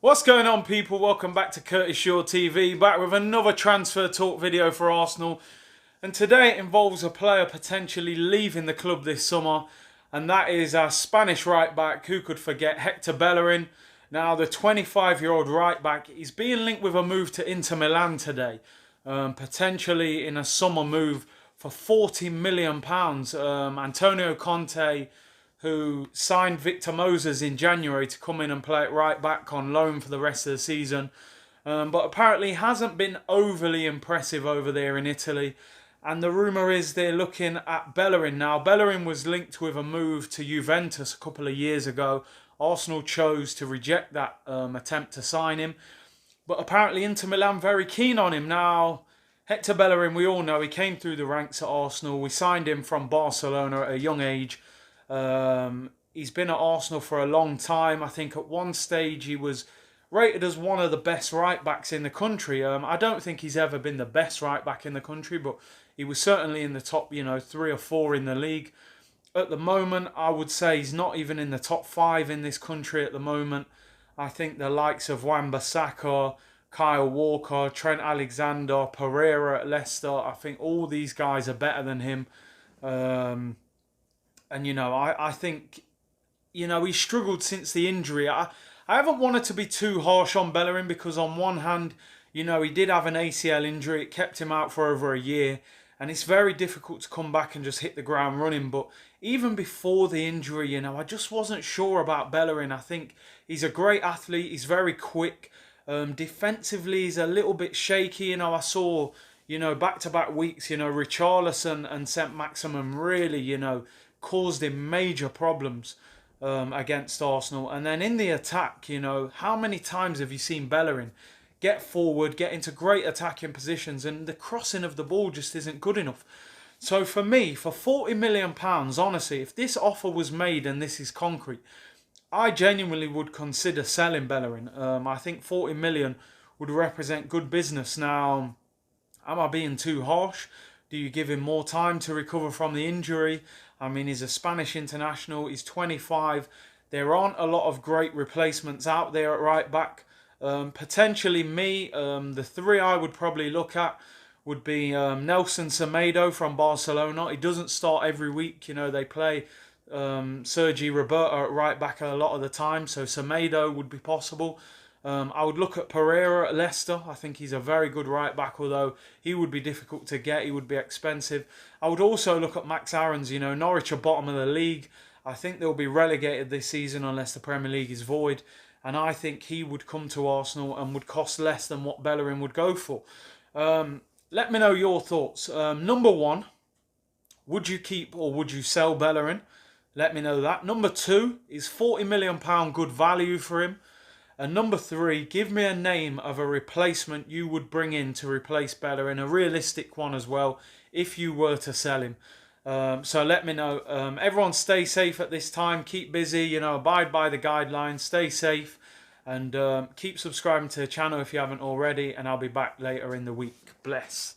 What's going on, people? Welcome back to Curtis Shaw TV, back with another transfer talk video for Arsenal. And today it involves a player potentially leaving the club this summer, and that is our Spanish right back, who could forget, Hector Bellerin. Now, the 25-year-old right back is being linked with a move to Inter Milan today, potentially in a summer move for £40 million. Antonio Conte, who signed Victor Moses in January to come in and play at right back on loan for the rest of the season. But apparently hasn't been overly impressive over there in Italy. And the rumour is they're looking at Bellerin now. Bellerin was linked with a move to Juventus a couple of years ago. Arsenal chose to reject that attempt to sign him. But apparently Inter Milan very keen on him. Now, Hector Bellerin, we all know, he came through the ranks at Arsenal. We signed him from Barcelona at a young age. He's been at Arsenal for a long time. I think at one stage he was rated as one of the best right backs in the country. I don't think he's ever been the best right back in the country, but he was certainly in the top, 3 or 4 in the league. At the moment, I would say he's not even in the top 5 in this country at the moment. I think the likes of Wan-Bissaka, Kyle Walker, Trent Alexander-Pereira at Leicester, I think all these guys are better than him. And, I think, he struggled since the injury. I haven't wanted to be too harsh on Bellerin because on one hand, he did have an ACL injury. It kept him out for over a year. And it's very difficult to come back and just hit the ground running. But even before the injury, I just wasn't sure about Bellerin. I think he's a great athlete. He's very quick. Defensively, he's a little bit shaky. I saw, back-to-back weeks, Richarlison and Saint-Maximin really, caused him major problems against Arsenal. And then in the attack, how many times have you seen Bellerin get forward, get into great attacking positions, and the crossing of the ball just isn't good enough. So for me, for £40 million, honestly, if this offer was made and this is concrete, I genuinely would consider selling Bellerin. I think 40 million would represent good business. Now, am I being too harsh? Do you give him more time to recover from the injury? I mean, he's a Spanish international. He's 25. There aren't a lot of great replacements out there at right back. Potentially me, the 3 I would probably look at would be Nelson Semedo from Barcelona. He doesn't start every week. They play Sergi Roberto at right back a lot of the time. So Semedo would be possible. I would look at Pereira at Leicester. I think he's a very good right back, although he would be difficult to get. He would be expensive. I would also look at Max Aarons. Norwich are bottom of the league. I think they'll be relegated this season unless the Premier League is void. And I think he would come to Arsenal and would cost less than what Bellerin would go for. Let me know your thoughts. Number 1, would you keep or would you sell Bellerin? Let me know that. Number 2, is £40 million good value for him? And number 3, give me a name of a replacement you would bring in to replace Bellerin, a realistic one as well, if you were to sell him. So let me know. Everyone stay safe at this time. Keep busy, abide by the guidelines. Stay safe. And keep subscribing to the channel if you haven't already. And I'll be back later in the week. Bless.